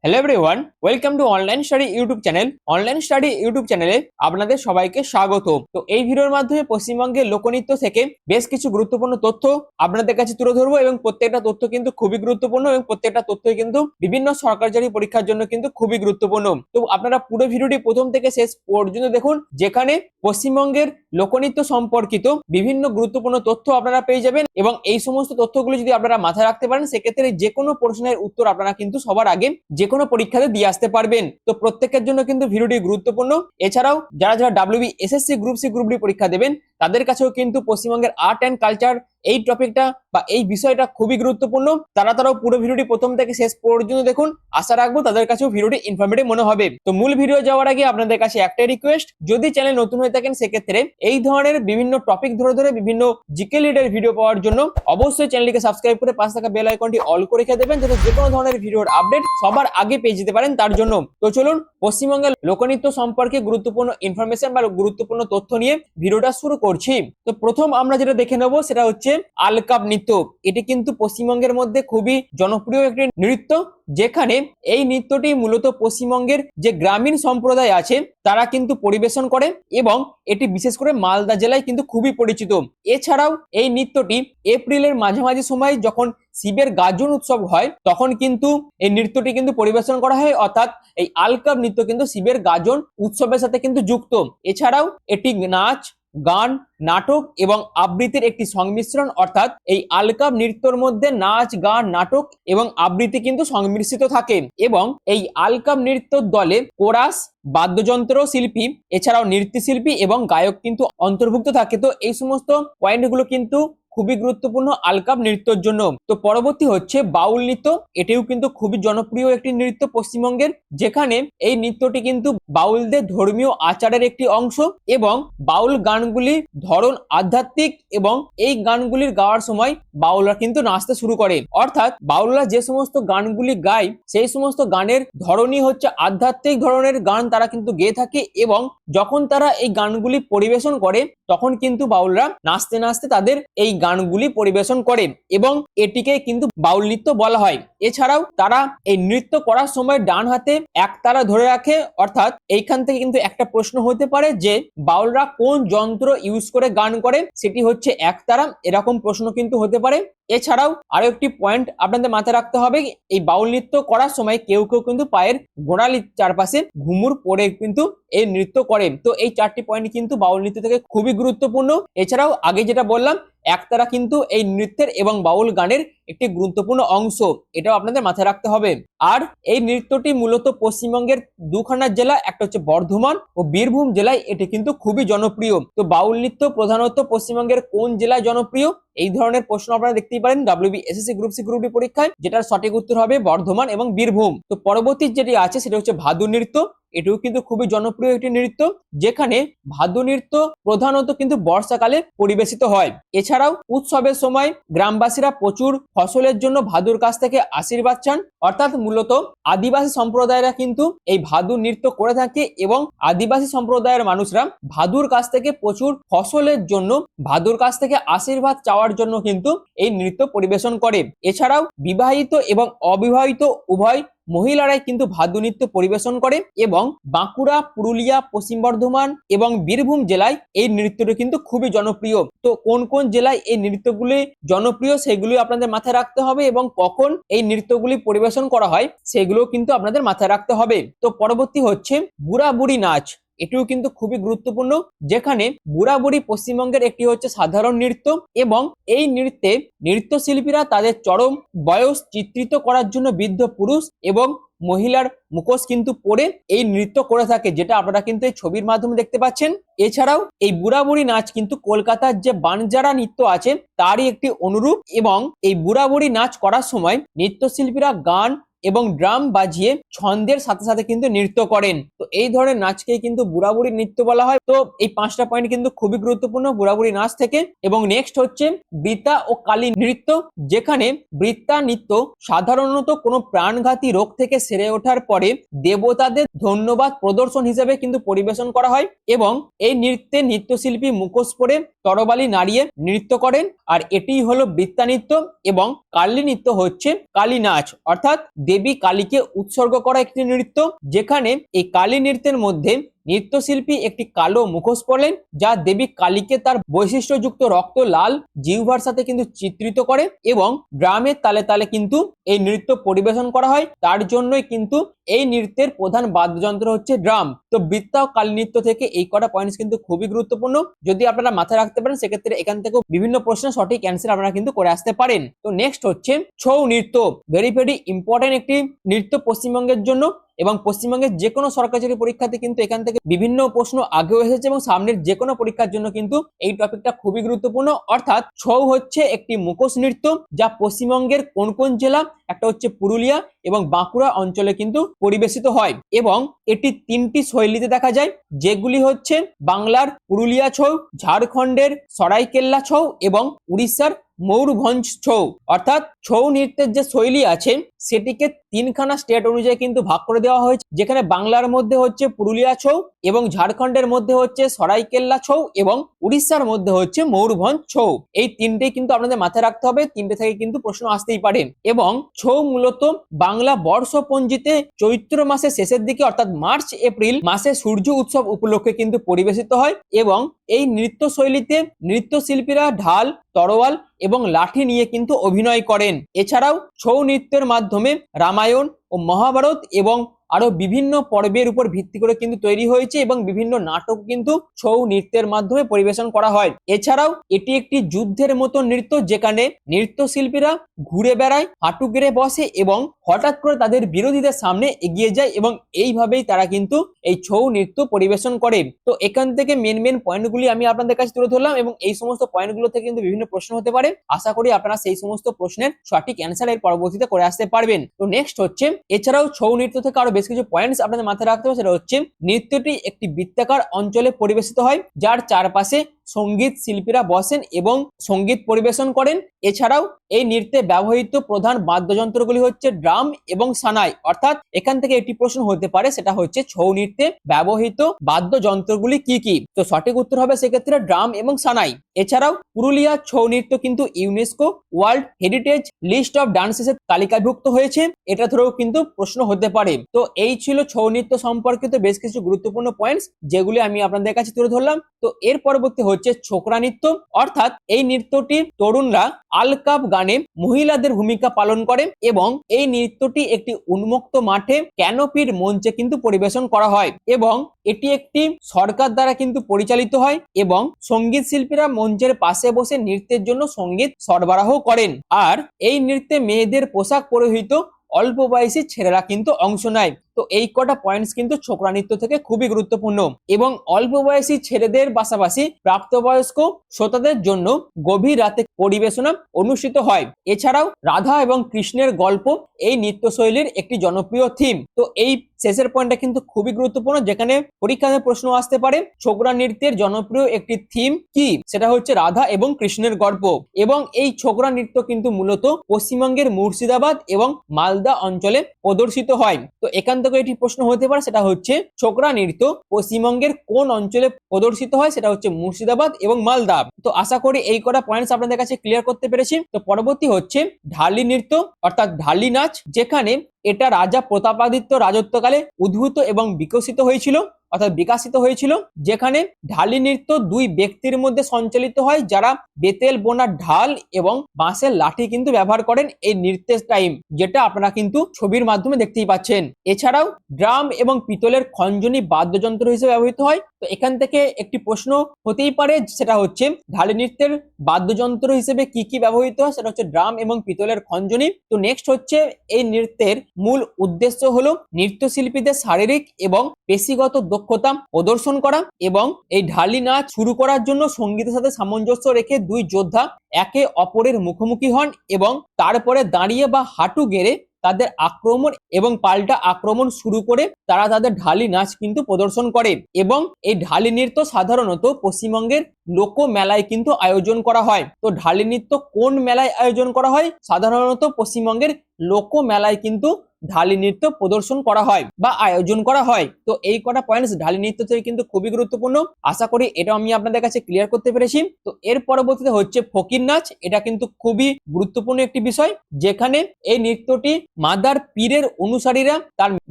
Hello everyone, welcome to online study YouTube channel. Online study YouTube চ্যানেলে আপনাদের সবাইকে স্বাগত। তো এই ভিডিওর মাধ্যমে পশ্চিমবঙ্গের লোকনৃত্য থেকে বেশ কিছু গুরুত্বপূর্ণ তথ্য আপনাদের কাছে তুলে ধরবো এবং প্রত্যেকটা তথ্য কিন্তু খুবই গুরুত্বপূর্ণ এবং প্রত্যেকটা তথ্যই কিন্তু বিভিন্ন সরকারি পরীক্ষার জন্য কিন্তু খুবই গুরুত্বপূর্ণ। তো আপনারা পুরো ভিডিওটি প্রথম থেকে শেষ পর্যন্ত দেখুন, যেখানে পশ্চিমবঙ্গের লোকনৃত্য সম্পর্কিত বিভিন্ন গুরুত্বপূর্ণ তথ্য আপনারা পেয়ে যাবেন এবং এই সমস্ত তথ্যগুলো যদি আপনারা মাথায় রাখতে পারেন, সেক্ষেত্রে যে কোনো প্রশ্নের উত্তর আপনারা কিন্তু সবার আগে যে কোনো পরীক্ষাতে দিয়ে আসতে পারবেন। তো প্রত্যেকের জন্য কিন্তু ভিডিওটি গুরুত্বপূর্ণ। এছাড়াও যারা WBI SSC group C group D পরীক্ষা দেবেন, তাদের কাছেও কিন্তু পশ্চিমবঙ্গের আর্ট অ্যান্ড কালচার এই টপিকটা বা এই বিষয়টা খুবই গুরুত্বপূর্ণ। তারাও পুরো ভিডিওটি প্রথম থেকে শেষ পর্যন্ত দেখুন। আশা রাখবো তাদের কাছেও ভিডিওটি ইনফরমেটিভ মনে হবে। তো মূল ভিডিও যাওয়ার আগে আপনাদের কাছে একটাই রিকোয়েস্ট, যদি চ্যানেল নতুন হয়ে থাকেন সেক্ষেত্রে এই ধরনের বিভিন্ন টপিক ধরে বিভিন্ন জিকে লিডের ভিডিও পাওয়ার জন্য অবশ্যই চ্যানেলটিকে সাবস্ক্রাইব করে পাশে থাকা বেল আইকনটি অল করে রেখে দেবেন, যাতে যে কোনো ধরনের ভিডিওর আপডেট সবার আগে পেয়ে যেতে পারেন তার জন্য। তো চলুন পশ্চিমবঙ্গের লোকনৃত্য সম্পর্কে গুরুত্বপূর্ণ ইনফরমেশন বা গুরুত্বপূর্ণ তথ্য নিয়ে ভিডিওটা শুরু করছি। তো প্রথম আমরা যেটা দেখে নেব সেটা হচ্ছে আলকাপ নৃত্য। এটি কিন্তু পশ্চিমবঙ্গের মধ্যে খুবই জনপ্রিয় একটি নৃত্য, যেখানে এই নৃত্যটি মূলত পশ্চিমবঙ্গের যে গ্রামীণ সম্প্রদায় আছে তারা কিন্তু পরিবেশন করে এবং এটি বিশেষ করে মালদা জেলায় কিন্তু খুবই পরিচিত। এছাড়াও এই নৃত্যটি এপ্রিলের মাঝামাঝি সময় যখন শিবের গাজন উৎসব হয় তখন কিন্তু এই নৃত্যটি কিন্তু পরিবেশন করা হয়, অর্থাৎ এই আলকাপ নৃত্য কিন্তু শিবের গাজন উৎসবের সাথে কিন্তু যুক্ত। এছাড়াও এটি নাচ, গান, নাটক এবং আবৃত্তির একটি সংমিশ্রণ, অর্থাৎ এই আলকাপ নৃত্যর মধ্যে নাচ, গান, নাটক এবং আবৃত্তি কিন্তু সংমিশ্রিত থাকে। এবং এই আলকাপ নৃত্যর দলে কোরাস, বাদ্যযন্ত্র শিল্পী, এছাড়াও নৃত্যশিল্পী এবং গায়ক কিন্তু অন্তর্ভুক্ত থাকে। তো এই সমস্ত পয়েন্টগুলো কিন্তু খুবই গুরুত্বপূর্ণ আলকাপ নৃত্যের জন্য। তো পরবর্তী হচ্ছে বাউল নৃত্য। এটিও কিন্তু খুবই জনপ্রিয় একটি নৃত্য পশ্চিমবঙ্গের, যেখানে এই নৃত্যটি কিন্তু বাউলদের ধর্মীয় আচারের একটি অংশ এবং বাউল গানগুলির ধরন আধ্যাত্মিক এবং এই গানগুলির গাওয়ার সময় বাউলরা কিন্তু নাচতে শুরু করে। অর্থাৎ বাউলরা যে সমস্ত গানগুলি গায় সেই সমস্ত গানের ধরনই হচ্ছে আধ্যাত্মিক ধরনের গান তারা কিন্তু গেয়ে থাকে এবং যখন তারা এই গানগুলি পরিবেশন করে তখন কিন্তু বাউলরা নাচতে নাচতে তাদের এই গানগুলি পরিবেশন করে এবং এটিকে কিন্তু বাউল নৃত্য বলা হয়। এছাড়াও তারা এই নৃত্য করার সময় ডান হাতে একতারা ধরে রাখে, অর্থাৎ এইখান থেকে কিন্তু একটা প্রশ্ন হতে পারে যে বাউলরা কোন যন্ত্র ইউজ করে গান করে, সেটি হচ্ছে একতারা, এরকম প্রশ্ন কিন্তু হতে পারে। এছাড়াও আরো একটি পয়েন্ট আপনাদের মাথায় রাখতে হবে, এই বাউল নৃত্য করার সময় কেউ কেউ কিন্তু পায়ের গোড়ালির চারপাশে ঘুমুর পরে কিন্তু এই নৃত্য করে। তো এই চারটি পয়েন্ট কিন্তু বাউল নৃত্য থেকে খুবই গুরুত্বপূর্ণ। এছাড়াও আগে যেটা বললাম, একতারা কিন্তু এই নৃত্যের এবং বাউল গানের একটি গুরুত্বপূর্ণ অংশ, এটাও আপনাদের মাথায় রাখতে হবে। আর এই নৃত্যটি মূলত পশ্চিমবঙ্গের দুখানা জেলা, একটা হচ্ছে বর্ধমান ও বীরভূম জেলায় এটি কিন্তু খুবই জনপ্রিয়। তো বাউল নৃত্য প্রধানত পশ্চিমবঙ্গের কোন জেলায় জনপ্রিয়, এই ধরনের প্রশ্ন আপনারা দেখতেই পারেন WBI SSC group C group D পরীক্ষায়, যেটার সঠিক উত্তর হবে বর্ধমান এবং বীরভূম। তো পরবর্তী যেটি আছে সেটা হচ্ছে ভাদু নৃত্য। এটিও কিন্তু খুবই জনপ্রিয় একটি নৃত্য, যেখানে ভাদু নৃত্য প্রধানত কিন্তু বর্ষাকালে পরিবেশিত হয়। এছাড়াও উৎসবের সময় গ্রামবাসীরা প্রচুর ফসলের জন্য ভাদুর কাছ থেকে আশীর্বাদ চান, অর্থাৎ মূলত আদিবাসী সম্প্রদায়েরা কিন্তু এই ভাদু নৃত্য করে থাকে এবং আদিবাসী সম্প্রদায়ের মানুষরা ভাদুর কাছ থেকে প্রচুর ফসলের জন্য ভাদুর কাছ থেকে আশীর্বাদ চাওয়ার জন্য কিন্তু এই নৃত্য পরিবেশন করে। এছাড়াও বিবাহিত এবং অবিবাহিত উভয় মহিলারাই কিন্তু ভাদু নৃত্য পরিবেশন করে এবং বাঁকুড়া, পুরুলিয়া, পশ্চিম বর্ধমান এবং বীরভূম জেলায় এই নৃত্যটি কিন্তু খুবই জনপ্রিয়। তো কোন কোন জেলায় এই নৃত্যগুলি জনপ্রিয় সেগুলি আপনাদের মাথায় রাখতে হবে এবং কখন এই নৃত্যগুলি পরিবেশন করা হয় সেগুলো কিন্তু আপনাদের মাথায় রাখতে হবে। তো পরবর্তী হচ্ছে বুড়া বুড়ি নাচ। এটিও কিন্তু খুবই গুরুত্বপূর্ণ, যেখানে বুড়া বুড়ি পশ্চিমবঙ্গের একটি হচ্ছে সাধারণ নৃত্য এবং এই নৃত্যে নৃত্যশিল্পীরা তাদের চরম বয়স চিত্রিত করার জন্য বৃদ্ধ পুরুষ এবং মহিলার মুখোশ কিন্তু পরে এই নৃত্য করে থাকে, যেটা আপনারা কিন্তু এই ছবির মাধ্যমে দেখতে পাচ্ছেন। এছাড়াও এই বুড়া বুড়ি নাচ কিন্তু কলকাতার যে বানজারা নৃত্য আছে তারই একটি অনুরূপ এবং এই বুড়া বুড়ি নাচ করার সময় নৃত্যশিল্পীরা গান এবং ড্রাম বাজিয়ে ছন্দের সাথে সাথে কিন্তু নৃত্য করেন। তো এই ধরনের নাচকে কিন্তু বুড়াবুড়ি নৃত্য বলা হয়। তো এই পাঁচটা পয়েন্ট কিন্তু খুবই গুরুত্বপূর্ণ বুড়াবুড়ি নাচ থেকে। এবং নেক্সট হচ্ছে বৃতা ও কালী নৃত্য, যেখানে বৃত্তা নৃত্য সাধারণত কোনো প্রাণঘাতী রোগ থেকে সেরে ওঠার পরে দেবতাদের ধন্যবাদ প্রদর্শন হিসেবে কিন্তু পরিবেশন করা হয় এবং এই নৃত্যে নৃত্যশিল্পী মুখোশ পরে তরবালি নাড়িয়ে নৃত্য করেন। আর এটি হলো বৃত্তা নৃত্য। এবং কালী নৃত্য হচ্ছে কালী নাচ, অর্থাৎ দেবী কালীকে উৎসর্গ করা একটি নৃত্য, যেখানে এই কালী নৃত্যের মধ্যে নৃত্যশিল্পী একটি কালো মুখোশ পরলেন, যা দেবী কালীকে তার বৈশিষ্ট্যযুক্ত রক্ত লাল জিহ্বার সাথে কিন্তু চিত্রিত করে এবং ড্রামের তালে তালে কিন্তু এই নৃত্য পরিবেশন করা হয়। তার জন্যই কিন্তু এই নৃত্যের প্রধান বাদ্যযন্ত্র হচ্ছে ড্রাম। তো বৃত্তা ও কালী নৃত্য থেকে এই কটা পয়েন্টস কিন্তু খুবই গুরুত্বপূর্ণ, যদি আপনারা মাথায় রাখতে পারেন সেক্ষেত্রে এখান থেকেও বিভিন্ন প্রশ্নের সঠিক অ্যান্সার আপনারা কিন্তু করে আসতে পারেন। তো নেক্সট হচ্ছে ছৌ নৃত্য, ভেরি ভেরি ইম্পর্টেন্ট একটি নৃত্য পশ্চিমবঙ্গের জন্য, এবং পশ্চিমবঙ্গের যে কোনো সরকারি পরীক্ষাতে কিন্তু এখান থেকে বিভিন্ন প্রশ্ন আগেও এসেছে এবং সামনের যে কোনো পরীক্ষার জন্য কিন্তু এই টপিকটা খুবই গুরুত্বপূর্ণ। অর্থাৎ ছৌ হচ্ছে একটি মুখোশ নৃত্য যা পশ্চিমবঙ্গের কোন কোন জেলা, একটা হচ্ছে পুরুলিয়া এবং বাঁকুড়া অঞ্চলে কিন্তু পরিবেশিত হয়, এবং এটি তিনটি শৈলীতে দেখা যায়, যেগুলি হচ্ছে বাংলার পুরুলিয়া ছৌ, ঝাড়খণ্ডের সরাইকেল্লা ছৌ এবং উড়িষ্যার ময়ূরভঞ্জ ছৌ। অর্থাৎ ছৌ নৃত্যের যে শৈলী আছে সেটিকে তিনখানা স্টেট অনুযায়ী কিন্তু ভাগ করে দেওয়া হয়েছে, যেখানে বাংলার মধ্যে হচ্ছে পুরুলিয়া ছৌ, এবং ঝাড়খণ্ডের মধ্যে হচ্ছে সরাইকেল্লা ছৌ, এবং উড়িষ্যার মধ্যে হচ্ছে ময়ূরভঞ্জ ছৌ। এই তিনটেই কিন্তু আপনাদের মাথায় রাখতে হবে, তিনটে থেকে কিন্তু প্রশ্ন আসতেই পারে। এবং ছৌ মূলত বাংলা বর্ষপঞ্জিতে চৈত্র মাসের শেষের দিকে অর্থাৎ মার্চ এপ্রিল মাসে সূর্য উৎসব উপলক্ষে কিন্তু পরিবেশিত হয়, এবং এই নৃত্য শৈলীতে নৃত্যশিল্পীরা ঢাল, তরোয়াল এবং লাঠি নিয়ে কিন্তু অভিনয় করেন। এছাড়াও ছৌ নৃত্যের মাধ্যমে রামায়ণ ও মহাভারত এবং আরো বিভিন্ন পর্বের উপর ভিত্তি করে কিন্তু তৈরি হয়েছে, এবং বিভিন্ন নাটক কিন্তু ছৌ নৃত্যের মাধ্যমে পরিবেশন করা হয়। এছাড়াও এটি একটি যুদ্ধের মতো নৃত্য, যেখানে নৃত্যশিল্পীরা ঘুরে বেড়ায়, হাঁটু গেড়ে বসে এবং হঠাৎ করে তাদের বিরোধীদের সামনে এগিয়ে যায়, এবং এইভাবেই তারা কিন্তু এই ছৌ নৃত্য পরিবেশন করে। তো এখান থেকে মেন পয়েন্টগুলি আমি আপনাদের কাছে তুলে ধরলাম, এবং এই সমস্ত পয়েন্টগুলো থেকে কিন্তু বিভিন্ন প্রশ্ন হতে পারে। আশা করি আপনারা সেই সমস্ত প্রশ্নের সঠিক অ্যান্সার এর পরবর্তীতে করে আসতে পারবেন। তো নেক্সট হচ্ছে, এছাড়াও ছৌ নৃত্য থেকে আরো বেশ কিছু পয়েন্টস আপনাদের মাথায় রাখতে হবে। সেটা হচ্ছে নৃত্যটি একটি বৃত্তাকার অঞ্চলে পরিবেশিত হয়, যার চারপাশে সঙ্গীত শিল্পীরা বসেন এবং সঙ্গীত পরিবেশন করেন। এছাড়াও এই নৃত্যে ব্যবহৃত প্রধান বাদ্যযন্ত্রগুলি হচ্ছে ড্রাম এবং সানাই। অর্থাৎ এখান থেকে একটি প্রশ্ন হতে পারে, সেটা হচ্ছে ছৌ নৃত্যে ব্যবহৃত বাদ্যযন্ত্রগুলি কি কি। তো সঠিক উত্তর হবে সেক্ষেত্রে ড্রাম এবং সানাই। এছাড়াও পুরুলিয়া ছৌ নৃত্য কিন্তু UNESCO world heritage list of ডান্সেসের তালিকাভুক্ত হয়েছে, এটা ধরেও কিন্তু প্রশ্ন হতে পারে। তো এই ছিল ছৌ নৃত্য সম্পর্কিত বেশ কিছু গুরুত্বপূর্ণ পয়েন্টস, যেগুলি আমি আপনাদের কাছে তুলে ধরলাম। তো এর পরবর্তী হচ্ছে ছোকরা নৃত্য। অর্থাৎ এই নৃত্যটি তরুণরা আলকাপ গানে মহিলাদের ভূমিকা পালন করে, এবং এই নৃত্যটি একটি উন্মুক্ত মাঠে ক্যানোপির মঞ্চে কিন্তু পরিবেশন করা হয়, এবং এটি একটি সরকার দ্বারা কিন্তু পরিচালিত হয়, এবং সঙ্গীত শিল্পীরা মঞ্চের পাশে বসে নৃত্যের জন্য সঙ্গীত সরবরাহ করেন। আর এই নৃত্যে মেয়েদের পোশাক পরিহিত অল্প বয়সী ছেলেরা কিন্তু অংশ নেয়। তো এই কটা পয়েন্টস কিন্তু ছোকরা নৃত্য থেকে খুবই গুরুত্বপূর্ণ, এবং অল্প বয়সী ছেলেদের পাশাপাশি প্রাপ্তবয়স্ক শ্রোতাদের জন্য গভীর রাতে পরিবেশনা অনুষ্ঠিত হয়। এছাড়াও রাধা এবং কৃষ্ণের গল্প এই নৃত্যশৈলীর একটি জনপ্রিয় থিম। তো এই শেষের পয়েন্টটা কিন্তু খুবই গুরুত্বপূর্ণ, যেখানে পরীক্ষাতে প্রশ্ন আসতে পারে ছোকরা নৃত্যের জনপ্রিয় একটি থিম কি, সেটা হচ্ছে রাধা এবং কৃষ্ণের গল্প। এবং এই ছোকরা নৃত্য কিন্তু মূলত পশ্চিমবঙ্গের মুর্শিদাবাদ এবং মালদা অঞ্চলে প্রদর্শিত হয়। তো এখান থেকে এটি প্রশ্ন হতে পারে, সেটা হচ্ছে ছোকরা নৃত্য পশ্চিমবঙ্গের কোন অঞ্চলে প্রদর্শিত হয়, সেটা হচ্ছে মুর্শিদাবাদ এবং মালদা। তো আশা করি এই কটা পয়েন্টস আপনাদের কাছে ক্লিয়ার করতে পেরেছি। তো পরবর্তী হচ্ছে ঢালি নৃত্য অর্থাৎ ঢালি নাচ, যেখানে এটা রাজা প্রতাপাদিত্য রাজত্বকালে উদ্ভূত এবং বিকশিত হয়েছিল অর্থাৎ বিকশিত হয়েছিল, যেখানে ঢালি নৃত্য দুই ব্যক্তির মধ্যে সঞ্চালিত হয়, যারা বেতেল বোনা ঢাল এবং বাঁশের লাঠি কিন্তু ব্যবহার করেন এই নৃত্যের টাইম, যেটা আপনারা কিন্তু ছবির মাধ্যমে দেখতেই পাচ্ছেন। এছাড়াও ড্রাম এবং পিতলের খঞ্জনি বাদ্যযন্ত্র হিসেবে ব্যবহৃত হয়। তো এখান থেকে একটি প্রশ্ন হতেই পারে, সেটা হচ্ছে ঢালি নৃত্যের বাদ্যযন্ত্র হিসেবে কি কি ব্যবহৃত হয়, সেটা হচ্ছে ড্রাম এবং পিতলের খঞ্জনি। তো নেক্সট হচ্ছে, এই নৃত্যের মূল উদ্দেশ্য হলো নৃত্যশিল্পীদের শারীরিক এবং পেশিগত দক্ষতা প্রদর্শন করা, এবং এই ঢালি নাচ শুরু করার জন্য সঙ্গীতের সাথে সামঞ্জস্য রেখে দুই যোদ্ধা একে অপরের মুখোমুখি হন, এবং তারপরে দাঁড়িয়ে বা হাঁটু গেড়ে তাদের আক্রমণ এবং পাল্টা আক্রমণ শুরু করে তারা তাদের ঢালি নাচ কিন্তু প্রদর্শন করে। এবং এই ঢালি নৃত্য সাধারণত পশ্চিমবঙ্গের লোক মেলায় কিন্তু আয়োজন করা হয়। তো ঢালি নৃত্য কোন মেলায় আয়োজন করা হয়? সাধারণত পশ্চিমবঙ্গের লোক মেলায় কিন্তু ঢালি নৃত্য প্রদর্শন করা হয় বা আয়োজন করা হয়। তো এই কটা পয়েন্টস ঢালি নৃত্য থেকে কিন্তু খুবই গুরুত্বপূর্ণ। আশা করি এটা আমি আপনাদের কাছে ক্লিয়ার করতে পেরেছি। তো এর পরবর্তীতে হচ্ছে ফকির নাচ। এটা কিন্তু খুবই গুরুত্বপূর্ণ একটি বিষয়, যেখানে এই নৃত্যটি মাদার পীরের অনুসারীরা তার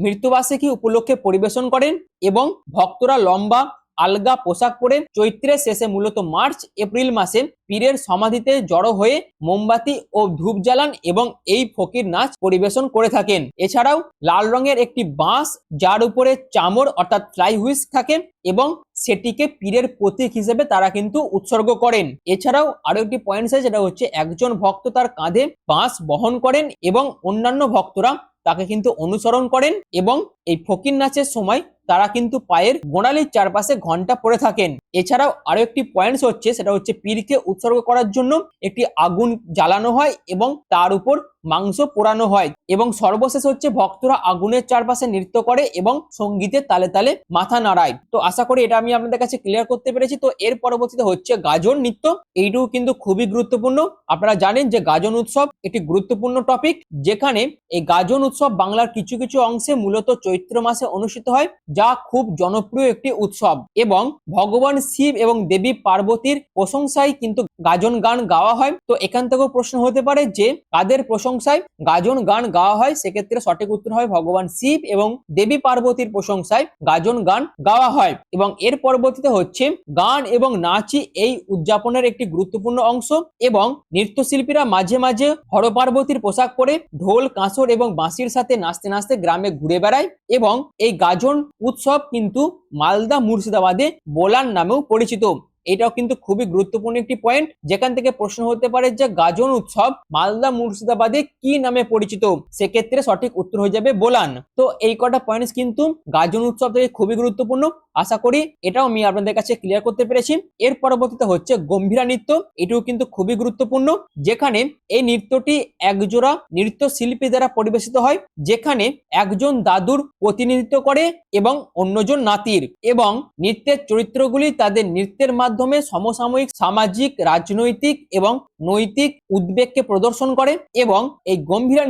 মৃত্যুবার্ষিকী উপলক্ষে পরিবেশন করেন এবং ভক্তরা লম্বা আলগা পোশাক পরে চৈত্রের শেষে মূলত মার্চ এপ্রিল মাসে পীরের সমাধিতে জড়ো হয়ে মোমবাতি ও ধূপ জ্বালান এবং এই ফকির নাচ পরিবেশন করে থাকেন। এছাড়াও লাল রঙের একটি বাঁশ যার উপরে চামর অর্থাৎ ফ্লাই হুইস্ক থাকে এবং সেটিকে পীরের প্রতীক হিসেবে তারা কিন্তু উৎসর্গ করেন। এছাড়াও আরো একটি পয়েন্ট আছে, যেটা হচ্ছে একজন ভক্ত তার কাঁধে বাঁশ বহন করেন এবং অন্যান্য ভক্তরা তাকে কিন্তু অনুসরণ করেন এবং এই ফকির নাচের সময় তারা কিন্তু পায়ের গোড়ালির চারপাশে ঘন্টা পরে থাকেন। এছাড়াও আরো একটি পয়েন্টস হচ্ছে, সেটা হচ্ছে পীরকে উৎসর্গ করার জন্য একটি আগুন জ্বালানো হয় এবং তার উপর মাংস পোড়ানো হয় এবং সর্বশেষ হচ্ছে ভক্তরা আগুনের চারপাশে নৃত্য করে এবং সঙ্গীতের তালে তালে মাথা নাড়ায়। তো আশা করি এটা আমি আপনাদের কাছে ক্লিয়ার করতে পেরেছি। তো এর পরবর্তীতে হচ্ছে গাজন নৃত্য। এইটুকু কিন্তু খুবই গুরুত্বপূর্ণ। আপনারা জানেন যে গাজন উৎসব একটি গুরুত্বপূর্ণ টপিক, যেখানে এই গাজন উৎসব বাংলার কিছু কিছু অংশে মূলত চৈত্র মাসে অনুষ্ঠিত হয়, যা খুব জনপ্রিয় একটি উৎসব এবং ভগবান শিব এবং দেবী পার্বতীর প্রশংসায় কিন্তু গাজন গান গাওয়া হয়। তো এখান থেকেও প্রশ্ন হতে পারে যে কাদের প্রশংসায় গাজন গান গাওয়া হয়, সেক্ষেত্রে সঠিক উত্তর হয় ভগবান শিব এবং দেবী পার্বতীর প্রশংসায় গাজন গান গাওয়া হয়। এবং এর পরবর্তীতে হচ্ছে গান এবং নাচই এই উদযাপনের একটি গুরুত্বপূর্ণ অংশ এবং নৃত্যশিল্পীরা মাঝে মাঝে হর পার্বতীর পোশাক পরে ঢোল কাঁসর এবং বাঁশির সাথে নাচতে নাচতে গ্রামে ঘুরে বেড়ায় এবং এই গাজন উৎসব কিন্তু মালদা মুর্শিদাবাদে বোলান নামেও পরিচিত। এটাও কিন্তু খুবই গুরুত্বপূর্ণ একটি পয়েন্ট, যেখান থেকে প্রশ্ন হতে পারে যে গাজন উৎসব মালদা মুর্শিদাবাদে কি নামে পরিচিত, সেক্ষেত্রে সঠিক উত্তর হয়ে যাবে বোলান। তো এই কটা পয়েন্টস কিন্তু গাজন উৎসব থেকে খুবই গুরুত্বপূর্ণ। আশা করি এটাও আমি আপনাদের কাছে ক্লিয়ার করতে পেরেছি। এর পরবর্তীতে হচ্ছে গম্ভীরা নৃত্য। এটিও কিন্তু খুবই গুরুত্বপূর্ণ, যেখানে এই নৃত্যটি একজোড়া নৃত্যশিল্পী দ্বারা পরিবেশিত হয়, যেখানে একজন দাদুর প্রতিনিধিত্ব করে এবং অন্যজন নাতির, এবং নৃত্যের চরিত্রগুলি তাদের নৃত্যের মাধ্যমে সমসাময়িক সামাজিক রাজনৈতিক এবং নৈতিক উদ্বেগকে প্রদর্শন করে। এবং এই গম্ভীরা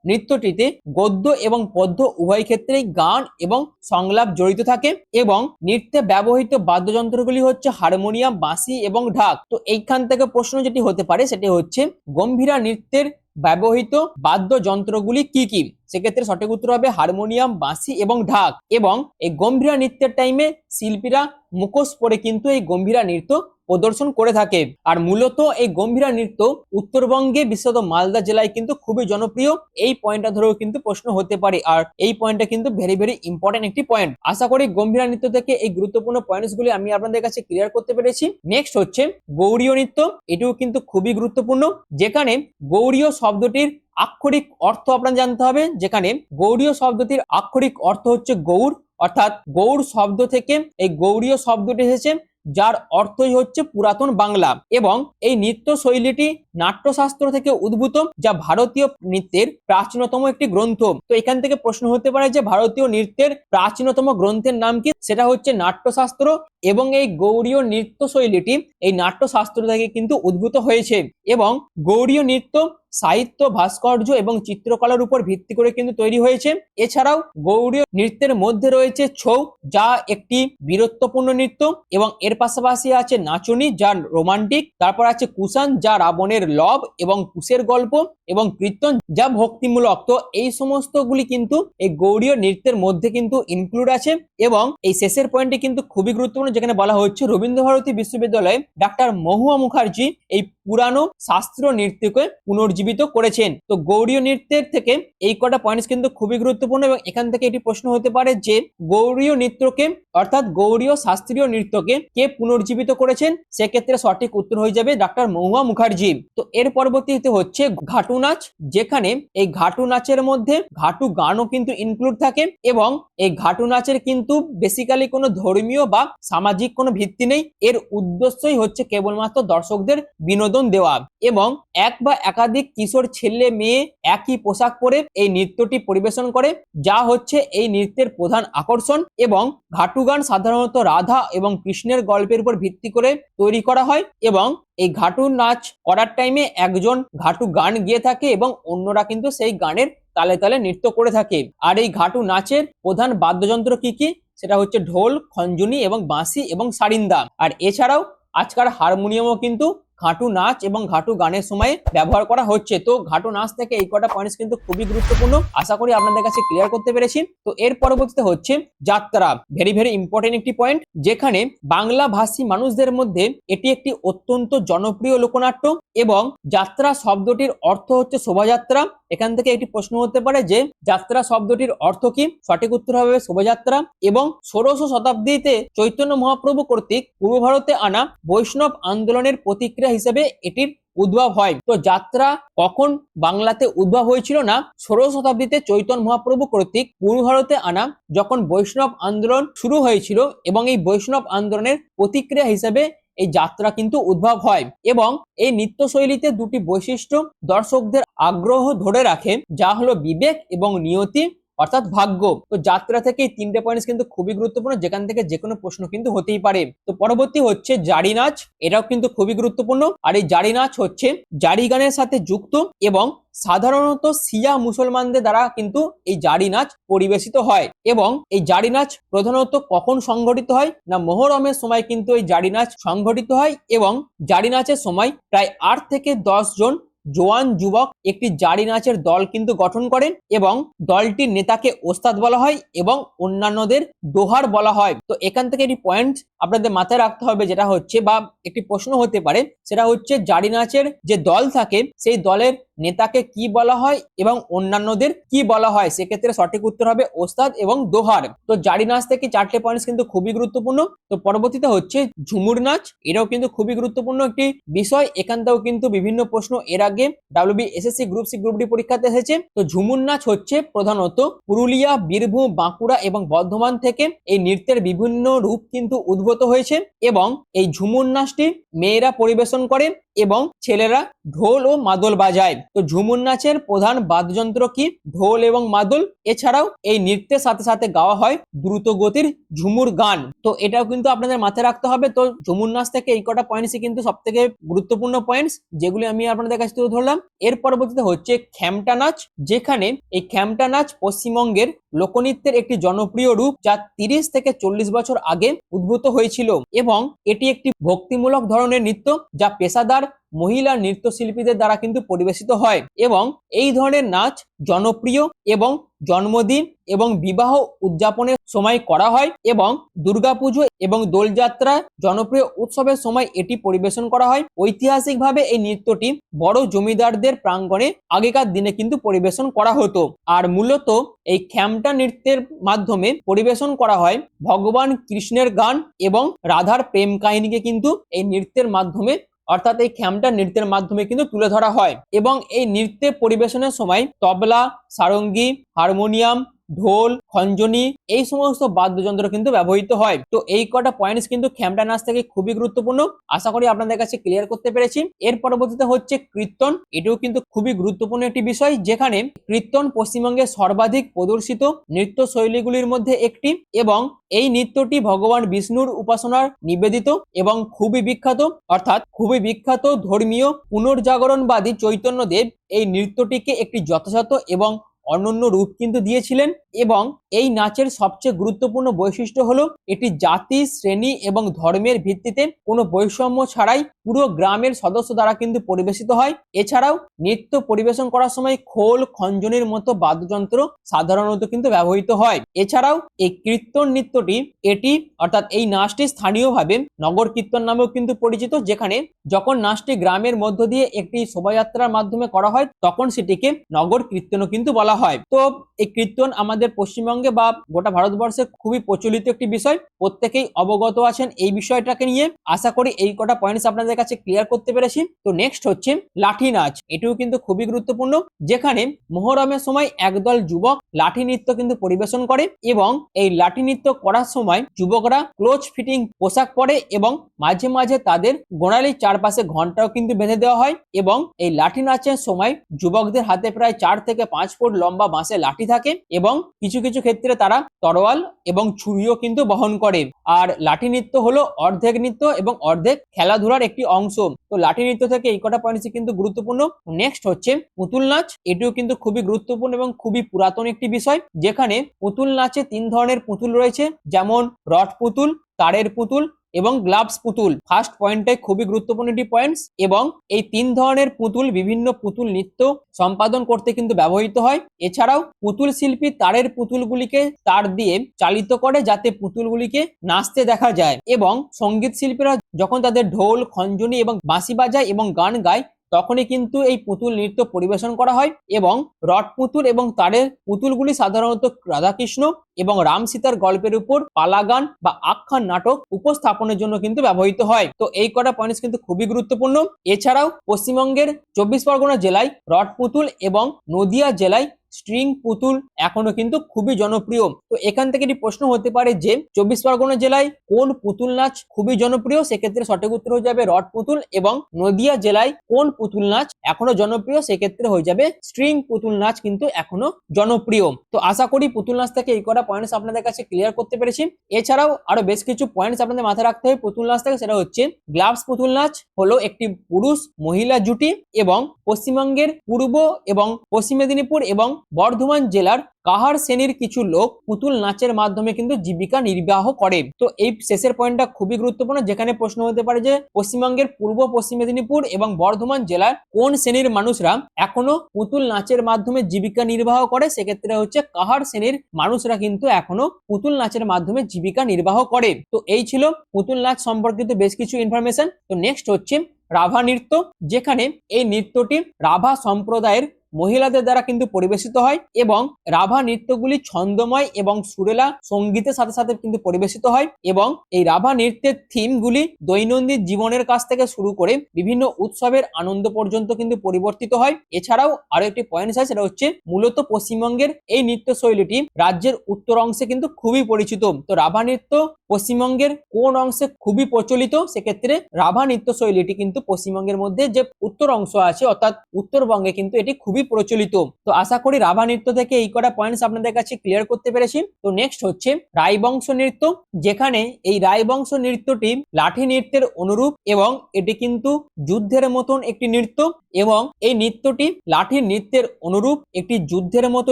নৃত্যটিতে গদ্য এবং পদ্য উভয় ক্ষেত্রেই গান এবং সংলাপ জড়িত থাকে এবং নৃত্যে ব্যবহৃত বাদ্যযন্ত্রগুলি হচ্ছে হারমোনিয়াম, বাঁশি এবং ঢাক। তো এইখান থেকে প্রশ্ন যেটি হতে পারে সেটি হচ্ছে গম্ভীরা নৃত্যের ব্যবহৃত বাদ্যযন্ত্রগুলি কি কি, সেক্ষেত্রে সঠিক উত্তর হবে হারমোনিয়াম, বাঁশি এবং ঢাক। এবং এই গম্ভীরা নৃত্যের টাইমে শিল্পীরা মুখোশ পরে কিন্তু এই গম্ভীরা নৃত্য প্রদর্শন করে থাকে। আর মূলত এই গম্ভীরা নৃত্য উত্তরবঙ্গে বিশেষত মালদা জেলায় কিন্তু খুবই জনপ্রিয়। এই পয়েন্টটা ধরেও কিন্তু প্রশ্ন হতে পারে, আর এই পয়েন্টটা কিন্তু ভেরি ভেরি ইম্পর্টেন্ট একটি পয়েন্ট। আশা করি গম্ভীরা নৃত্য থেকে এই গুরুত্বপূর্ণ পয়েন্টস গুলি আমি আপনাদের কাছে ক্লিয়ার করতে পেরেছি। নেক্সট হচ্ছে গৌড়ীয় নৃত্য। এটিও কিন্তু খুবই গুরুত্বপূর্ণ, যেখানে গৌড়ীয় শব্দটির আক্ষরিক অর্থ আপনার জানতে হবে। যেখানে গৌড়ীয় শব্দটির আক্ষরিক অর্থ হচ্ছে গৌড়, অর্থাৎ গৌড় শব্দ থেকে এই গৌড়ীয় শব্দটি এসেছে, যার অর্থই হচ্ছে পুরাতন বাংলা। এবং এই নৃত্য শৈলীটি নাট্যশাস্ত্র থেকে উদ্ভূত, যা ভারতীয় নৃত্যের প্রাচীনতম একটি গ্রন্থ। তো এখান থেকে প্রশ্ন হতে পারে যে ভারতীয় নৃত্যের প্রাচীনতম গ্রন্থের নাম কি, সেটা হচ্ছে নাট্যশাস্ত্র। এবং এই গৌড়ীয় নৃত্য শৈলীটি এই নাট্যশাস্ত্র থেকে কিন্তু উদ্ভূত হয়েছে। এবং গৌড়ীয় নৃত্য সাহিত্য, ভাস্কর্য এবং চিত্রকলার উপর ভিত্তি করে কিন্তু তৈরি হয়েছে। এছাড়াও গৌড়ীয় নৃত্যের মধ্যে রয়েছে ছৌ, যা একটি বীরত্বপূর্ণ নৃত্য, এবং এর পাশাপাশি আছে নাচনি, যা রোমান্টিক। তারপর আছে কুষাণ, যা রাবণের লব এবং কুশের গল্প, এবং কীর্তন, যা ভক্তিমূলক। তো এই সমস্ত গুলি কিন্তু এই গৌড়ীয় নৃত্যের মধ্যে কিন্তু ইনক্লুড আছে। এবং এই শেষের পয়েন্টটি কিন্তু খুবই গুরুত্বপূর্ণ, যেখানে বলা হচ্ছে রবীন্দ্রভারতী বিশ্ববিদ্যালয়ে ডাক্তার মহুয়া মুখার্জি এই পুরানো শাস্ত্রীয় নৃত্যকে পুনর্জীবিত করেছেন। তো গৌড়ীয় নৃত্যের থেকে এই কটা পয়েন্টস কিন্তু খুবই গুরুত্বপূর্ণ, এবং এখান থেকে এটি প্রশ্ন হতে পারে যে গৌড়ীয় নৃত্যকে অর্থাৎ গৌড়ীয় শাস্ত্রীয় নৃত্যকে কে পুনর্জীবিত করেছেন, সেক্ষেত্রে সঠিক উত্তর হয়ে যাবে ডাক্তার মহুয়া মুখার্জি। তো এর পরবর্তীতে হচ্ছে ঘাটু নাচ, যেখানে এই ঘাটু নাচের মধ্যে ঘাটু গানও কিন্তু ইনক্লুড থাকে। এবং এই ঘাটু নাচের কিন্তু বেসিক্যালি কোনো ধর্মীয় বা সামাজিক কোনো ভিত্তি নেই। এর উদ্দেশ্যই হচ্ছে কেবলমাত্র দর্শকদের বিনোদন দেওয়া। এবং এক বা একাধিক কিশোর ছেলে মেয়ে একই পোশাক পরে এই নৃত্যটি পরিবেশন করে, যা হচ্ছে এই নৃত্যের প্রধান আকর্ষণ। এবং ঘাটু গান সাধারণত রাধা এবং কৃষ্ণের গল্পের উপর ভিত্তি করে তৈরি করা হয়। এবং এই ঘাটু নাচ করার টাইমে একজন ঘাটু গান গেয়ে থাকে এবং অন্যরা কিন্তু সেই গানের তালে তালে নৃত্য করে থাকে। আর এই ঘাটু নাচের প্রধান বাদ্যযন্ত্র কি কি, সেটা হচ্ছে ঢোল, খঞ্জনি এবং বাঁশি এবং সারিন্দা। আর এছাড়াও আজকাল হারমোনিয়ামও কিন্তু ঘাটু নাচ এবং ঘাটু গানের সময় ব্যবহার করা হচ্ছে। তো ঘাটু নাচ থেকে এই কটা পয়েন্টস কিন্তু খুবই গুরুত্বপূর্ণ, আশা করি আপনাদের কাছে ক্লিয়ার করতে পেরেছি। তো এর পরবর্তীতে হচ্ছে যাত্রা, ভেরি ভেরি ইম্পর্টেন্ট একটি পয়েন্ট, যেখানে বাংলা ভাষী মানুষদের মধ্যে এটি একটি অত্যন্ত জনপ্রিয় লোকনাট্য। এবং যাত্রা শব্দটির অর্থ হচ্ছে শোভাযাত্রা। এখান থেকে একটি প্রশ্ন হতে পারে যে যাত্রা শব্দটির অর্থ কি, সঠিক উত্তর হবে শোভাযাত্রা। এবং 16শ শতাব্দীতে চৈতন্য মহাপ্রভু কর্তৃক পূর্ব ভারতে আনা বৈষ্ণব আন্দোলনের প্রতিক্রিয়া হিসেবে এটির উদ্ভব হয়। তো যাত্রা কখন বাংলাতে উদ্ভব হয়েছিল না, 16শ শতাব্দীতে চৈতন্য মহাপ্রভু কর্তৃক পূর্ব ভারতে আনা যখন বৈষ্ণব আন্দোলন শুরু হয়েছিল, এবং এই বৈষ্ণব আন্দোলনের প্রতিক্রিয়া হিসেবে এই যাত্রা কিন্তু উদ্ভব হয়। এবং এই নৃত্যশৈলীতে দুটি বৈশিষ্ট্য দর্শকদের আগ্রহ ধরে রাখে, যা হলো বিবেক এবং নিয়তি অর্থাৎ ভাগ্য। তো যাত্রা থেকে এই তিনটে পয়েন্টস কিন্তু খুবই গুরুত্বপূর্ণ, যেখান থেকে যে কোনো প্রশ্ন কিন্তু হতেই পারে। তো পরবর্তী হচ্ছে জারি নাচ, এটাও কিন্তু খুবই গুরুত্বপূর্ণ। আর এই জারি নাচ হচ্ছে জারি গানের সাথে যুক্ত, এবং সাধারণত শিয়া মুসলমানদের দ্বারা কিন্তু এই জারি নাচ পরিবেশিত হয়। এবং এই জারি নাচ প্রধানত কখন সংঘটিত হয় না, মোহরমের সময় কিন্তু এই জারি নাচ সংঘটিত হয়। এবং জারি নাচের সময় প্রায় 8 থেকে 10 জন জোয়ান যুবক একটি জারি নাচের দল কিন্তু গঠন করেন, এবং দলটির নেতাকে ওস্তাদ বলা হয় এবং অন্যান্যদের দোহার বলা হয়। তো এখান থেকে একটি পয়েন্ট আপনাদের মাথায় রাখতে হবে, যেটা হচ্ছে বা একটি প্রশ্ন হতে পারে, সেটা হচ্ছে জারি নাচের যে দল থাকে সেই দলের নেতাকে কি বলা হয় এবং অন্যান্যদের কি বলা হয়। সেক্ষেত্রে সঠিক উত্তর হবে ওস্তাদ এবং দোহার। তো জারি নাচ থেকে 4টে পয়েন্টস কিন্তু খুবই গুরুত্বপূর্ণ। তো পরবর্তীতে হচ্ছে ঝুমুর নাচ, এটাও কিন্তু খুবই গুরুত্বপূর্ণ একটি বিষয়। এখান থেকেও কিন্তু বিভিন্ন প্রশ্ন এর আগে WBSSC group C group D পরীক্ষাতে এসেছে। তো ঝুমুর নাচ হচ্ছে প্রধানত পুরুলিয়া, বীরভূম, বাঁকুড়া এবং বর্ধমান থেকে এই নৃত্যের বিভিন্ন রূপ কিন্তু উদ্ভূত হয়েছে। এবং এই ঝুমুর নাচটি মেয়েরা পরিবেশন করে এবং ছেলেরা ঢোল ও মাদল বাজায়। তো ঝুমুর নাচের প্রধান বাদ্যযন্ত্র কি, ঢোল এবং মাদল। এছাড়াও এই নৃত্যের সাথে সাথে গাওয়া হয় দ্রুত গতির ঝুমুর গান। তো এটাও কিন্তু আপনাদের মাথায় রাখতে হবে। তো ঝুমুর নাচ থেকে এই কটা পয়েন্টসই কিন্তু সব থেকে গুরুত্বপূর্ণ পয়েন্টস, যেগুলি আমি আপনাদের কাছে তুলে ধরলাম। এর পরবর্তীতে হচ্ছে খ্যামটা নাচ, যেখানে এই খ্যামটা নাচ পশ্চিমবঙ্গের লোকনৃত্যের একটি জনপ্রিয় রূপ, যা 30 থেকে 40 বছর আগে উদ্ভূত হয়েছিল। এবং এটি একটি ভক্তিমূলক ধরনের নৃত্য, যা পেশাদার মহিলা নৃত্যশিল্পীদের দ্বারা কিন্তু পরিবেশিত হয়। এবং এই ধরনের নাচ জনপ্রিয় এবং জন্মদিন এবং বিবাহ উদযাপনের সময় করা হয়, এবং দুর্গাপুজো এবং দোলযাত্রা জনপ্রিয় উৎসবের সময় এটি পরিবেশন করা হয়। ঐতিহাসিকভাবে এই নৃত্যটি বড় জমিদারদের প্রাঙ্গণে আগেকার দিনে কিন্তু পরিবেশন করা হতো। আর মূলত এই খ্যামটা নৃত্যের মাধ্যমে পরিবেশন করা হয় ভগবান কৃষ্ণের গান এবং রাধার প্রেম কাহিনীকে কিন্তু এই নৃত্যের মাধ্যমে, অর্থাৎ এই খ্যামটা নৃত্যের মাধ্যমে কিন্তু তুলে ধরা হয়। এবং এই নৃত্যে পরিবেশনের সময় তবলা, সারঙ্গি, হারমোনিয়াম, ঢোল, খঞ্জনি এই সমস্ত বাদ্যযন্ত্র কিন্তু ব্যবহৃত হয়। তো এই কটা পয়েন্টস কিন্তু খ্যামটা নাচ থেকে খুবই গুরুত্বপূর্ণ, আশা করি আপনাদের কাছে ক্লিয়ার করতে পেরেছি। এর পরবর্তীতে হচ্ছে কীর্তন, এটাও কিন্তু খুবই গুরুত্বপূর্ণ একটি বিষয়, যেখানে কীর্তন পশ্চিমবঙ্গের সর্বাধিক প্রদর্শিত নৃত্য শৈলীগুলির মধ্যে একটি। এবং এই নৃত্যটি ভগবান বিষ্ণুর উপাসনার নিবেদিত এবং খুবই বিখ্যাত, অর্থাৎ খুবই বিখ্যাত ধর্মীয় পুনর্জাগরণবাদী চৈতন্যদেব এই নৃত্যটিকে একটি যথাযথ এবং অনন্য রূপ কিন্তু দিয়েছিলেন। এবং এই নাচের সবচেয়ে গুরুত্বপূর্ণ বৈশিষ্ট্য হলো এটি জাতি, শ্রেণী এবং ধর্মের ভিত্তিতে কোনো বৈষম্য ছাড়াই পুরো গ্রামের সদস্য দ্বারা কিন্তু পরিবেশিত হয়। এছাড়াও নৃত্য পরিবেশন করার সময় খোল, খঞ্জনির মতো বাদ্যযন্ত্র সাধারণত কিন্তু ব্যবহৃত হয়। এছাড়াও এই কীর্তন নৃত্যটি অর্থাৎ এই নাচটি স্থানীয়ভাবে নগর কীর্তন নামেও কিন্তু পরিচিত, যেখানে যখন নাচটি গ্রামের মধ্য দিয়ে একটি শোভাযাত্রার মাধ্যমে করা হয় তখন সেটিকে নগর কীর্তনও কিন্তু বলা হয়। তো এই কীর্তন আমাদের পশ্চিমবঙ্গে বা গোটা ভারতবর্ষে খুবই প্রচলিত একটি বিষয়, প্রত্যেকেই অবগত আছেন এই বিষয়টাকে নিয়ে। আশা করি এই কটা পয়েন্টস আপনাদের কাছে ক্লিয়ার করতে পেরেছি। তো নেক্সট হচ্ছে লাঠি নাচ, এটিও কিন্তু খুবই গুরুত্বপূর্ণ, যেখানে মোহরমের সময় একদল যুবক লাঠি নৃত্য কিন্তু পরিবেশন করে। এবং এই লাঠি নৃত্য করার সময় যুবকরা ক্লোজ ফিটিং পোশাক পরে এবং মাঝে মাঝে তাদের গোড়ালির চারপাশে ঘন্টাও কিন্তু বেঁধে দেওয়া হয়। এবং এই লাঠি নাচের সময় যুবকদের হাতে প্রায় 4 থেকে 5 ফুট লম্বা বাঁশের লাঠি থাকে এবং কিছু কিছু ক্ষেত্রে তারা তরোয়াল এবং ছুরিও কিন্তু বহন করে। আর লাঠি নৃত্য হলো অর্ধেক নৃত্য এবং অর্ধেক খেলাধুলার একটি অংশ। তো লাঠি নৃত্য থেকে এই কটা পয়েন্টস কিন্তু গুরুত্বপূর্ণ। নেক্সট হচ্ছে পুতুল নাচ। এটিও কিন্তু খুবই গুরুত্বপূর্ণ এবং খুবই পুরাতন একটি বিষয়, যেখানে পুতুল নাচে 3 ধরনের পুতুল রয়েছে, যেমন রড পুতুল, তারের পুতুল এবং গ্লাভস পুতুল। ফার্স্ট পয়েন্টটাই খুবই গুরুত্বপূর্ণ একটি পয়েন্টস, এবং এই 3 ধরনের পুতুল বিভিন্ন পুতুল নৃত্য সম্পাদন করতে কিন্তু ব্যবহৃত হয়। এছাড়াও পুতুল শিল্পী তারের পুতুলগুলিকে তার দিয়ে চালিত করে যাতে পুতুলগুলিকে নাচতে দেখা যায়, এবং সঙ্গীত শিল্পীরা যখন তাদের ঢোল, খঞ্জনি এবং বাঁশি বাজায় এবং গান গায় তখনই কিন্তু এই পুতুল নৃত্য পরিবেশন করা হয়। এবং রড পুতুল এবং তারের পুতুলগুলি সাধারণত রাধাকৃষ্ণ এবং রাম সীতার গল্পের উপর পালা গান বা আখ্যান নাটক উপস্থাপনের জন্য কিন্তু ব্যবহৃত হয়। তো এই কটা পয়েন্টস কিন্তু খুবই গুরুত্বপূর্ণ। এছাড়াও পশ্চিমবঙ্গের 24 পরগনা জেলায় রড পুতুল এবং নদিয়া জেলায় স্ট্রিং পুতুল এখনো কিন্তু খুবই জনপ্রিয়। তো এখান থেকে একটি প্রশ্ন হতে পারে যে 24 পরগনা জেলায় কোন পুতুল নাচ খুবই জনপ্রিয়, সেক্ষেত্রে সঠিক উত্তর হয়ে যাবে রড পুতুল। এবং নদিয়া জেলায় কোন পুতুল নাচ এখনো জনপ্রিয়, সেক্ষেত্রে হয়ে যাবে স্ট্রিং পুতুল নাচ কিন্তু এখনো জনপ্রিয়। তো আশা করি পুতুল নাচ থেকে এই কটা পয়েন্টস আপনাদের কাছে ক্লিয়ার করতে পেরেছি। এছাড়াও আরো বেশ কিছু পয়েন্টস আপনাদের মাথায় রাখতে হবে পুতুল নাচ থেকে, সেটা হচ্ছে গ্লাভস পুতুল নাচ হলো একটি পুরুষ মহিলা জুটি, এবং পশ্চিমবঙ্গের পূর্ব এবং পশ্চিম মেদিনীপুর এবং বর্ধমান জেলার কাহার শ্রেণীর কিছু লোক পুতুল নাচের মাধ্যমে কিন্তু জীবিকা নির্বাহ করে। তো এই শেষের পয়েন্টটা খুবই গুরুত্বপূর্ণ, যেখানে প্রশ্ন হতে পারে যে পশ্চিমবঙ্গের পূর্ব পশ্চিম মেদিনীপুর এবং বর্ধমান জেলার কোন শ্রেণীর মানুষরা এখনো পুতুল নাচের মাধ্যমে জীবিকা নির্বাহ করে, সেক্ষেত্রে হচ্ছে কাহার শ্রেণীর মানুষরা কিন্তু এখনো পুতুল নাচের মাধ্যমে জীবিকা নির্বাহ করে। তো এই ছিল পুতুল নাচ সম্পর্কিত বেশ কিছু ইনফরমেশন। তো নেক্সট হচ্ছে রাভা নৃত্য, যেখানে এই নৃত্যটি রাভা সম্প্রদায়ের মহিলাদের দ্বারা কিন্তু পরিবেশিত হয়, এবং রাভা নৃত্যগুলি ছন্দময় এবং সুরেলা সঙ্গীতের সাথে সাথে কিন্তু পরিবেশিত হয়। এবং এই রাভা নৃত্যের থিমগুলি দৈনন্দিন জীবনের কাছ থেকে শুরু করে বিভিন্ন উৎসবের আনন্দ পর্যন্ত কিন্তু পরিবর্তিত হয়। এছাড়াও আরো একটি পয়েন্ট আছে, সেটা হচ্ছে মূলত পশ্চিমবঙ্গের এই নৃত্য শৈলীটি রাজ্যের উত্তর অংশে কিন্তু খুবই পরিচিত। তো রাভা নৃত্য পশ্চিমবঙ্গের কোন অংশে খুবই প্রচলিত, সেক্ষেত্রে রাভা নৃত্য শৈলীটি কিন্তু পশ্চিমবঙ্গের মধ্যে যে উত্তর অংশ আছে অর্থাৎ উত্তরবঙ্গে কিন্তু এটি খুবই প্রচলিত। তো আশা করি রাভা নৃত্য থেকে এই কটা পয়েন্টস আপনাদের কাছে ক্লিয়ার করতে পেরেছি। তো নেক্সট হচ্ছে রায়বংশ নৃত্য, যেখানে এই রায়বংশ নৃত্যটি লাঠি নৃত্যের অনুরূপ, এবং এটি কিন্তু যুদ্ধের মতন একটি নৃত্য, এবং এই নৃত্যটি লাঠি নৃত্যের অনুরূপ একটি যুদ্ধের মতো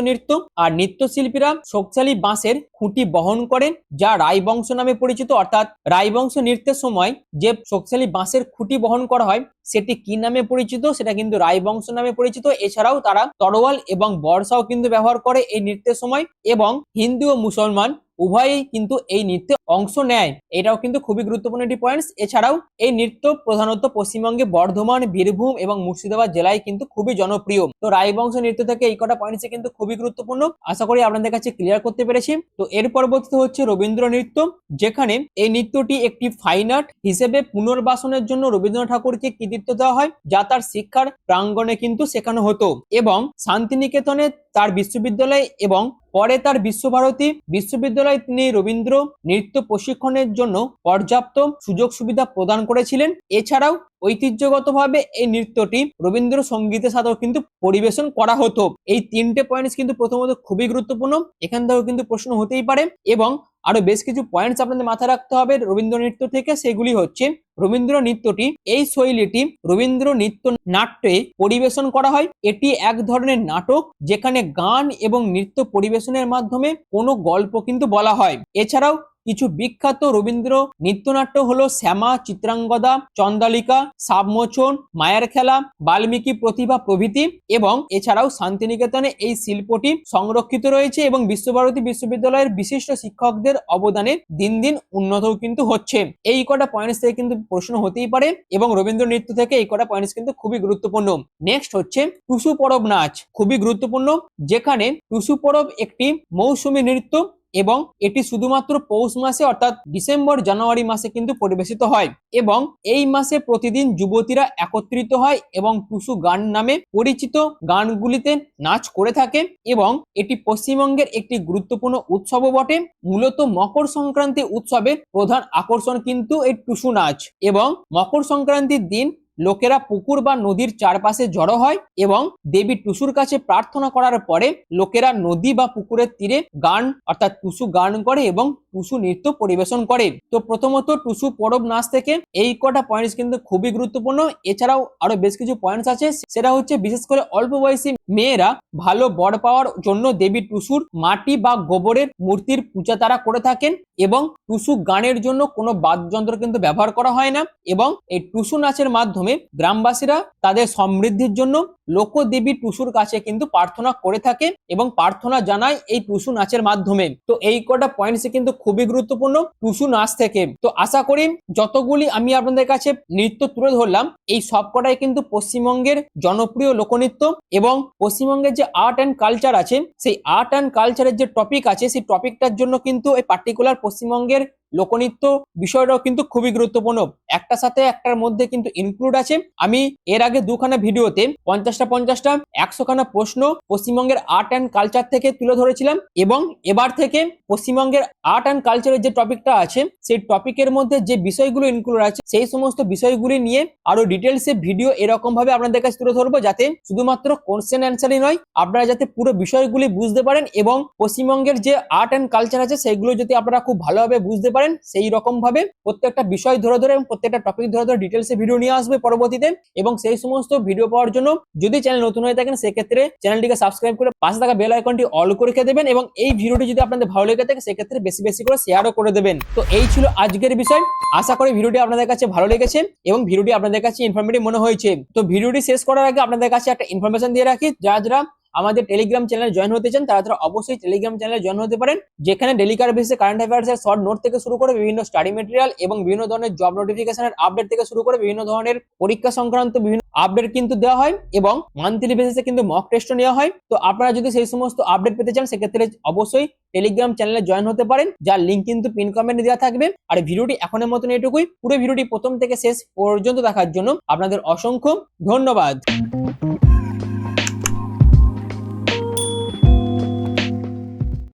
নৃত্য। আর নৃত্যশিল্পীরা শক্তিশালী বাঁশের খুঁটি বহন করেন, যা রায়বংশ নামে পরিচিত। অর্থাৎ রায়বংশ নৃত্যের সময় যে শক্তিশালী বাঁশের খুঁটি বহন করা হয় সেটি কি নামে পরিচিত, সেটা কিন্তু রায়বংশ নামে পরিচিত। এছাড়াও তারা তরোয়াল এবং বর্ষাও কিন্তু ব্যবহার করে এই নৃত্যের সময়, এবং হিন্দু ও মুসলমান উভয়ই কিন্তু এই নৃত্যে অংশ নেয়। এটাও কিন্তু খুবই গুরুত্বপূর্ণ একটি পয়েন্টস। এছাড়াও এই নৃত্য প্রধানত পশ্চিমবঙ্গে বর্ধমান, বীরভূম এবং মুর্শিদাবাদ জেলায় কিন্তু খুবই জনপ্রিয়। তো রায়বংশ নৃত্য থেকে এই কটা পয়েন্টস কিন্তু খুবই গুরুত্বপূর্ণ, আশা করি আপনাদের কাছে ক্লিয়ার করতে পেরেছি। তো এর পরবর্তীতে হচ্ছে রবীন্দ্র নৃত্য, যেখানে এই নৃত্যটি একটি ফাইন আর্ট হিসেবে পুনর্বাসনের জন্য রবীন্দ্রনাথ ঠাকুরকে কৃতিত্ব দেওয়া হয়, যা তার শিক্ষার প্রাঙ্গণে কিন্তু শেখানো হতো। এবং শান্তিনিকেতনে তার বিশ্ববিদ্যালয় এবং পরে তার বিশ্বভারতী বিশ্ববিদ্যালয়ে তিনি রবীন্দ্র নৃত্য প্রশিক্ষণের জন্য পর্যাপ্ত সুযোগ সুবিধা প্রদান করেছিলেন। এছাড়াও ঐতিহ্যগতভাবে এই নৃত্যটি রবীন্দ্র সঙ্গীতের সাথেও কিন্তু পরিবেশন করা হতো। এই 3টে পয়েন্টস কিন্তু প্রথমত খুবই গুরুত্বপূর্ণ, এখান থেকেও কিন্তু প্রশ্ন হতেই পারে। এবং আরো বেশ কিছু পয়েন্টস আপনাদের মাথায় রাখতে হবে রবীন্দ্র নৃত্য থেকে, সেগুলি হচ্ছে রবীন্দ্র নৃত্যটি এই শৈলীটি রবীন্দ্র নৃত্য নাট্যে পরিবেশন করা হয়। এটি এক ধরনের নাটক যেখানে গান এবং নৃত্য পরিবেশনের মাধ্যমে কোনো গল্প কিন্তু বলা হয়। এছাড়াও কিছু বিখ্যাত রবীন্দ্র নৃত্যনাট্য হলো শ্যামা, চিত্রাঙ্গদা, চন্দ্রালিকা, সাবমোচন, মায়ের খেলা, বাল্মীকি প্রতিভা প্রভৃতি। এবং এছাড়াও শান্তিনিকেতনে এই শিল্পটি সংরক্ষিত রয়েছে, এবং বিশ্বভারতী বিশ্ববিদ্যালয়ের বিশিষ্ট শিক্ষকদের অবদানে দিন দিন উন্নতও কিন্তু হচ্ছে। এই কটা পয়েন্টস থেকে কিন্তু প্রশ্ন হতেই পারে, এবং রবীন্দ্র নৃত্য থেকে এই কটা পয়েন্টস কিন্তু খুবই গুরুত্বপূর্ণ। নেক্সট হচ্ছে টুসু পরব নাচ, খুবই গুরুত্বপূর্ণ, যেখানে টুসু পরব একটি মৌসুমী নৃত্য, এবং এটি শুধুমাত্র পৌষ মাসে অর্থাৎ ডিসেম্বর জানুয়ারি মাসে কিন্তু পরিবেশিত হয়। এবং এই মাসে প্রতিদিন যুবতীরা একত্রিত হয় এবং টুসু গান নামে পরিচিত গানগুলিতে নাচ করে থাকে। এবং এটি পশ্চিমবঙ্গের একটি গুরুত্বপূর্ণ উৎসবও বটে। মূলত মকর সংক্রান্তি উৎসবের প্রধান আকর্ষণ কিন্তু এই টুসু নাচ, এবং মকর সংক্রান্তির দিন লোকেরা পুকুর বা নদীর চারপাশে জড়ো হয় এবং দেবী টুসুর কাছে প্রার্থনা করার পরে লোকেরা নদী বা পুকুরের তীরে গান অর্থাৎ টুসু গান করে এবং টুসু নৃত্য পরিবেশন করে। তো প্রথমত টুসু পরব নাচ থেকে এই কটা পয়েন্টস কিন্তু খুবই গুরুত্বপূর্ণ। এছাড়াও আরো বেশ কিছু পয়েন্টস আছে, সেটা হচ্ছে বিশেষ করে অল্প বয়সী মেয়েরা ভালো বর পাওয়ার জন্য দেবী টুসুর মাটি বা গোবরের মূর্তির পূজা তারা করে থাকেন এবং টুসু গানের জন্য কোনো বাদ্যযন্ত্র কিন্তু ব্যবহার করা হয় না এবং এই টুসু নাচের মাধ্যমে গ্রামবাসীরা তাদের সমৃদ্ধির জন্য লোকদেবী টুসুর কাছে কিন্তু প্রার্থনা করে থাকে এবং প্রার্থনা জানায় এই টুসু নাচের মাধ্যমে। তো এই কটা পয়েন্টস কিন্তু খুবই গুরুত্বপূর্ণ টুসু নাচ থেকে। তো আশা করি যতগুলি আমি আপনাদের কাছে নৃত্য তুলে ধরলাম এই সবকটাই কিন্তু পশ্চিমবঙ্গের জনপ্রিয় লোকনৃত্য এবং পশ্চিমবঙ্গের যে আর্ট অ্যান্ড কালচার আছে সেই আর্ট অ্যান্ড কালচারের যে টপিক আছে সেই টপিকটার জন্য কিন্তু এই পার্টিকুলার পশ্চিমবঙ্গের লোকনৃত্য বিষয়টাও কিন্তু খুবই গুরুত্বপূর্ণ। একটার সাথে একটার মধ্যে কিন্তু ইনক্লুড আছে। আমি এর আগে দুখানা ভিডিওতে 50টা 100খানা প্রশ্ন পশ্চিমবঙ্গের আর্ট অ্যান্ড কালচার থেকে তুলে ধরেছিলাম এবং এবার থেকে পশ্চিমবঙ্গের আর্ট অ্যান্ড কালচারের যে টপিকটা আছে সেই টপিকের মধ্যে যে বিষয়গুলো ইনক্লুড আছে সেই সমস্ত বিষয়গুলি নিয়ে আরো ডিটেলসে ভিডিও এরকম ভাবে আপনাদের কাছে তুলে ধরবো, যাতে শুধুমাত্র কোশ্চেন অ্যান্সারই নয় আপনারা যাতে পুরো বিষয়গুলি বুঝতে পারেন এবং পশ্চিমবঙ্গের যে আর্ট অ্যান্ড কালচার আছে সেইগুলো যদি আপনারা খুব ভালোভাবে বুঝতে পারেন সেই রকম ভাবে প্রত্যেকটা বিষয় ধরে ধরে এবং প্রত্যেকটা টপিক ধরে ধরে ডিটেলসে ভিডিও নিয়ে আসবে পরবর্তীতে। এবং সেই সমস্ত ভিডিও পাওয়ার জন্য যদি চ্যানেল নতুন হয়ে থাকেন সেক্ষেত্রে চ্যানেলটিকে সাবস্ক্রাইব করে পাশে থাকা বেল আইকনটি অল করে রেখে দেবেন এবং এই ভিডিওটি যদি আপনাদের ভালো লেগে থাকে সেক্ষেত্রে বেশি বেশি করে শেয়ারও করে দেবেন। তো এই ছিল আজকের বিষয়। আশা করি ভিডিওটি আপনাদের কাছে ভালো লেগেছে এবং ভিডিওটি আপনাদের কাছে ইনফরমেটিভ মনে হয়েছে। তো ভিডিওটি শেষ করার আগে আপনাদের কাছে একটা ইনফরমেশন দিয়ে রাখি, যারা আমাদের টেলিগ্রাম চ্যানেলে জয়েন হতে চান তারা অবশ্যই টেলিগ্রাম চ্যানেলে জয়েন হতে পারেন, যেখানে ডেলিকার বেসিসে কারেন্ট অ্যাফেয়ার্সের শর্ট নোট থেকে শুরু করে বিভিন্ন স্টাডি মেটেরিয়াল এবং বিভিন্ন ধরনের জব নোটিফিকেশনের আপডেট থেকে শুরু করে বিভিন্ন ধরনের পরীক্ষা সংক্রান্ত বিভিন্ন আপডেট কিন্তু দেওয়া হয় এবং মান্থলি বেসিসে কিন্তু মক টেস্টও নেওয়া হয়। তো আপনারা যদি সেই সমস্ত আপডেট পেতে চান সেক্ষেত্রে অবশ্যই টেলিগ্রাম চ্যানেলে জয়েন হতে পারেন, যার লিঙ্ক কিন্তু পিন কমেন্টে দেওয়া থাকবে। আর ভিডিওটি এখনের মতন এটুকুই। পুরো ভিডিওটি প্রথম থেকে শেষ পর্যন্ত দেখার জন্য আপনাদের অসংখ্য ধন্যবাদ।